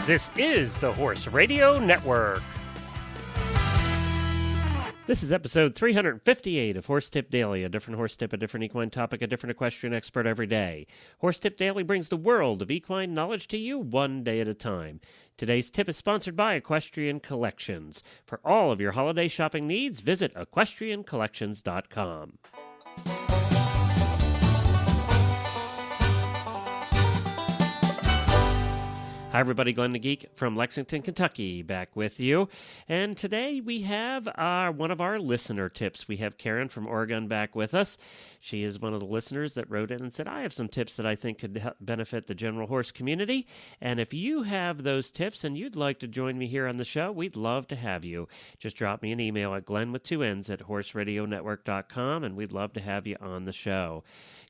This is the Horse Radio Network. This is episode 358 of Horse Tip Daily, a different horse tip, a different equine topic, a different equestrian expert every day. Horse Tip Daily brings the world of equine knowledge to you one day at a time. Today's tip is sponsored by Equestrian Collections. For all of your holiday shopping needs, visit equestriancollections.com. Hi, everybody. Glenn the Geek from Lexington, Kentucky, back with you. And today we have one of our listener tips. We have Karen from Oregon back with us. She is one of the listeners that wrote in and said, I have some tips that I think could benefit the general horse community. And if you have those tips and you'd like to join me here on the show, we'd love to have you. Just drop me an email at glenn@horseradionetwork.com, and we'd love to have you on the show.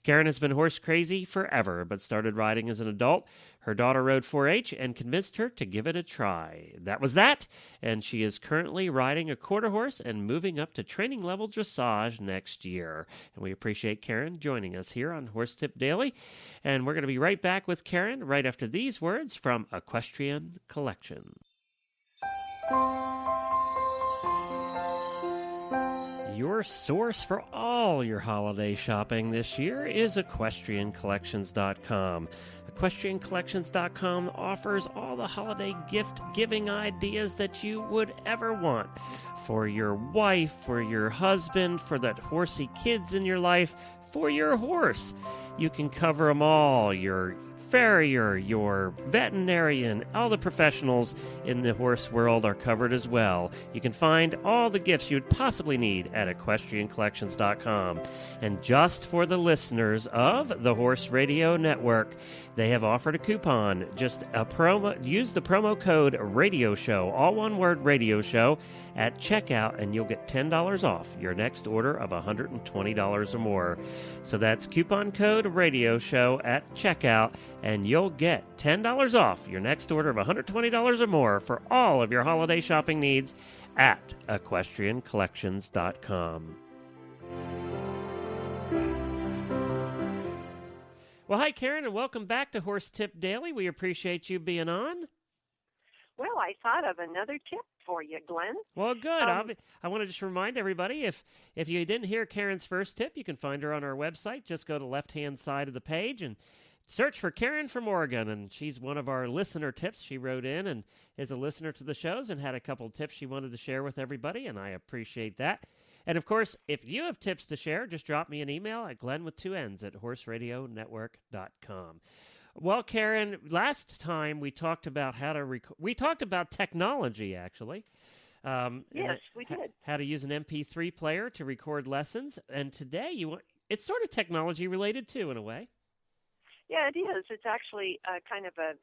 Karen has been horse crazy forever, but started riding as an adult. Her daughter rode 4-H and convinced her to give it a try. That was that, and she is currently riding a quarter horse and moving up to training level dressage next year. And we appreciate Karen joining us here on Horse Tip Daily. And we're going to be right back with Karen right after these words from Equestrian Collections. Your source for all your holiday shopping this year is EquestrianCollections.com. EquestrianCollections.com offers all the holiday gift-giving ideas that you would ever want for your wife, for your husband, for that horsey kids in your life, for your horse. You can cover them all, your farrier, your veterinarian, all the professionals in the horse world are covered as well. You can find all the gifts you'd possibly need at EquestrianCollections.com. And just for the listeners of the Horse Radio Network, they have offered a coupon. Just a promo. Use the promo code Radio Show, all one word, Radio Show, at checkout, and you'll get $10 off your next order of $120 or more. So that's coupon code Radio Show at checkout, and you'll get $10 off your next order of $120 or more for all of your holiday shopping needs at EquestrianCollections.com. Well, hi, Karen, and welcome back to Horse Tip Daily. We appreciate you being on. Well, I thought of another tip for you, Glenn. Well, good. I want to just remind everybody, if you didn't hear Karen's first tip, you can find her on our website. Just go to the left-hand side of the page and search for Karen from Oregon, and she's one of our listener tips. She wrote in and is a listener to the shows and had a couple tips she wanted to share with everybody, and I appreciate that. And, of course, if you have tips to share, just drop me an email at glenn@horseradionetwork.com. Well, Karen, last time we talked about we talked about technology, actually. Yes, we did. How to use an MP3 player to record lessons. And today, it's sort of technology related, too, in a way. Yeah, it is. It's actually kind of a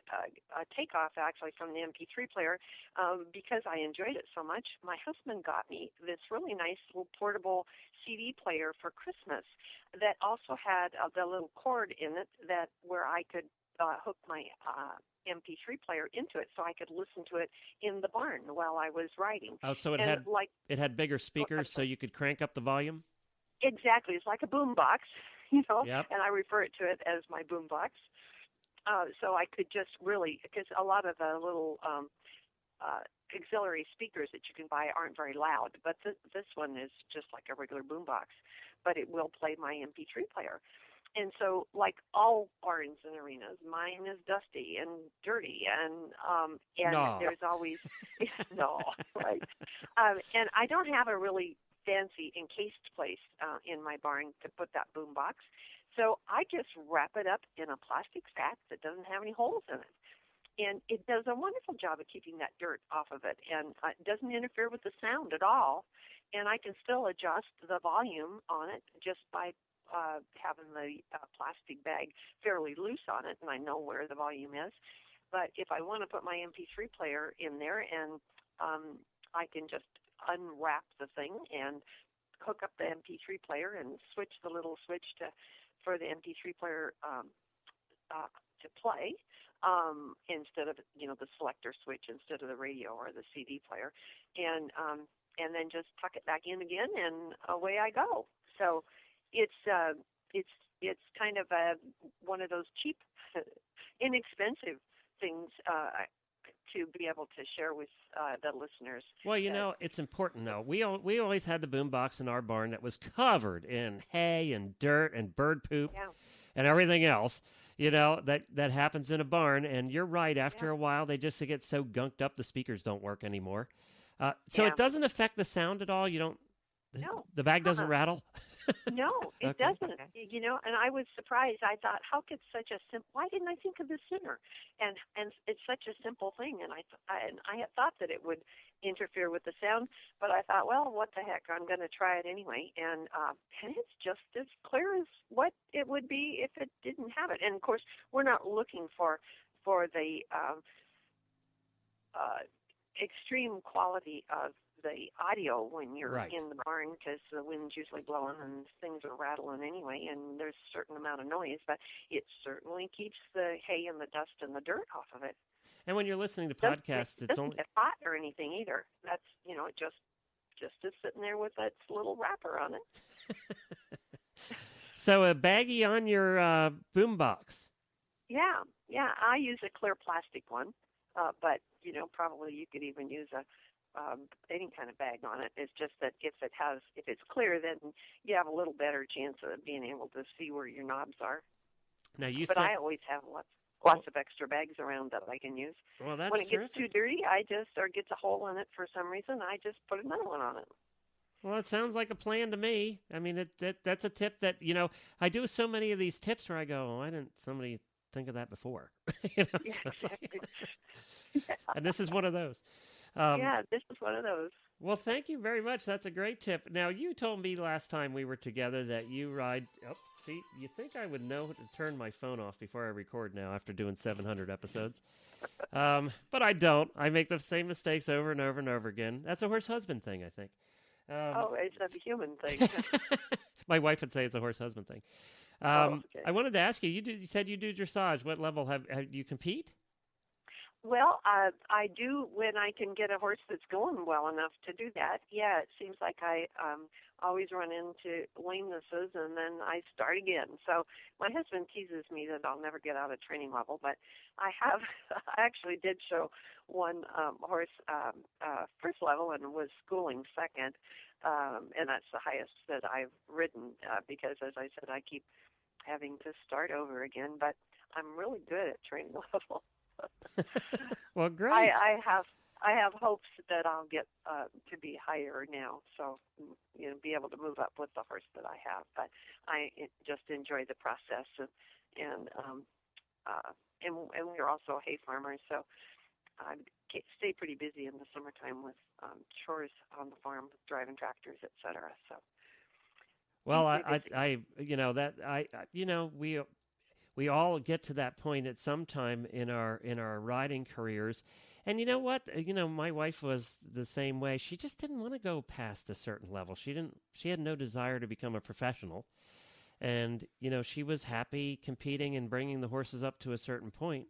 takeoff, actually, from the MP3 player because I enjoyed it so much. My husband got me this really nice little portable CD player for Christmas that also had the little cord in it where I could hook my MP3 player into it so I could listen to it in the barn while I was riding. Oh, so it had bigger speakers so you could crank up the volume? Exactly. It's like a BoomBox. Yep. And I refer to it as my BoomBox. So I could just really, because a lot of the little auxiliary speakers that you can buy aren't very loud, but this one is just like a regular BoomBox, but it will play my MP3 player. And so, like all barns and arenas, mine is dusty and dirty, and there's always right. And I don't have a really fancy encased place in my barn to put that boombox. So I just wrap it up in a plastic sack that doesn't have any holes in it. And it does a wonderful job of keeping that dirt off of it. And it doesn't interfere with the sound at all. And I can still adjust the volume on it just by having the plastic bag fairly loose on it, and I know where the volume is. But if I want to put my MP3 player in there, and I can just unwrap the thing and hook up the MP3 player and switch the little switch for the MP3 player to play instead of the selector switch instead of the radio or the CD player, and then just tuck it back in again, and away I go. So it's kind of one of those cheap, inexpensive things to be able to share with the listeners. Well, it's important, though. We always had the boombox in our barn that was covered in hay and dirt and bird poop and everything else, that happens in a barn. And you're right. After a while, they just get so gunked up, the speakers don't work anymore. So it doesn't affect the sound at all? No. The bag doesn't rattle? No, it doesn't. And I was surprised. I thought, how could such a why didn't I think of this sooner? And it's such a simple thing. And I had thought that it would interfere with the sound, but I thought, well, what the heck? I'm going to try it anyway. And it's just as clear as what it would be if it didn't have it. And of course, we're not looking for the extreme quality of the audio when you're in the barn, because the wind's usually blowing and things are rattling anyway, and there's a certain amount of noise, but it certainly keeps the hay and the dust and the dirt off of it. And when you're listening to podcasts, it doesn't get hot or anything either. That's it just is sitting there with its little wrapper on it. So a baggie on your boombox. Yeah. I use a clear plastic one, but probably you could even use any kind of bag on it. It's just that if it's clear, then you have a little better chance of being able to see where your knobs are. Now I always have lots of extra bags around that I can use. Well, that's when it terrific. gets too dirty, or gets a hole in it for some reason, I just put another one on it. Well, it sounds like a plan to me. I mean, that's a tip that I do so many of these tips where I go, why didn't somebody think of that before? And this is one of those. This is one of those. Well, thank you very much. That's a great tip. Now, you told me last time we were together that you ride... Oh, see, you think I would know to turn my phone off before I record now after doing 700 episodes. But I don't. I make the same mistakes over and over and over again. That's a horse husband thing, I think. It's a human thing. My wife would say it's a horse husband thing. Okay. I wanted to ask you, you said you do dressage. What level have you compete? Well, I do when I can get a horse that's going well enough to do that. Yeah, it seems like I always run into lamenesses and then I start again. So my husband teases me that I'll never get out of training level, but I actually did show one horse first level and was schooling second, and that's the highest that I've ridden because, as I said, I keep having to start over again, but I'm really good at training level. Well, great. I have hopes that I'll get to be higher now, so be able to move up with the horse that I have. But I just enjoy the process, and we're also hay farmers, so I stay pretty busy in the summertime with chores on the farm, driving tractors, etc. So. Well, we all get to that point at some time in our riding careers. And you know what? My wife was the same way. She just didn't want to go past a certain level. She had no desire to become a professional. And, she was happy competing and bringing the horses up to a certain point,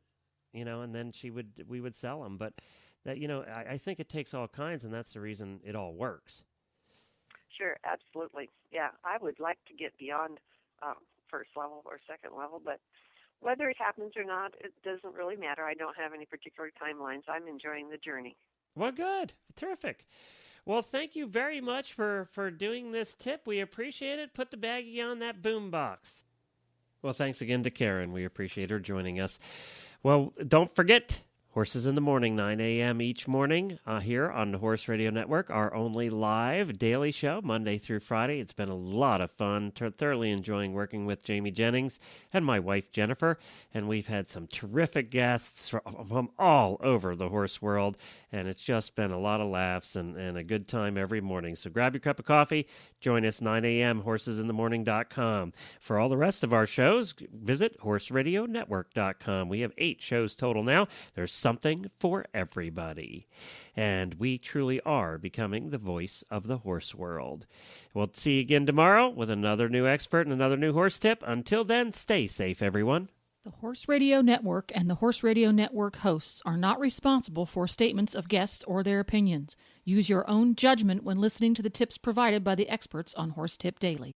and then we would sell them. But that, I think it takes all kinds, and that's the reason it all works. Sure, absolutely. Yeah, I would like to get beyond first level or second level, but whether it happens or not, it doesn't really matter. I don't have any particular timelines. I'm enjoying the journey. Well, good. Terrific. Well, thank you very much for doing this tip. We appreciate it. Put the baggie on that boombox. Well, thanks again to Karen. We appreciate her joining us. Well, don't forget, Horses in the Morning, 9 a.m. each morning here on the Horse Radio Network, our only live daily show, Monday through Friday. It's been a lot of fun, thoroughly enjoying working with Jamie Jennings and my wife, Jennifer. And we've had some terrific guests from all over the horse world. And it's just been a lot of laughs and a good time every morning. So grab your cup of coffee. Join us 9 a.m., horsesinthemorning.com. For all the rest of our shows, visit horseradionetwork.com. We have 8 shows total now. There's something for everybody. And we truly are becoming the voice of the horse world. We'll see you again tomorrow with another new expert and another new horse tip. Until then, stay safe, everyone. The Horse Radio Network and the Horse Radio Network hosts are not responsible for statements of guests or their opinions. Use your own judgment when listening to the tips provided by the experts on Horse Tip Daily.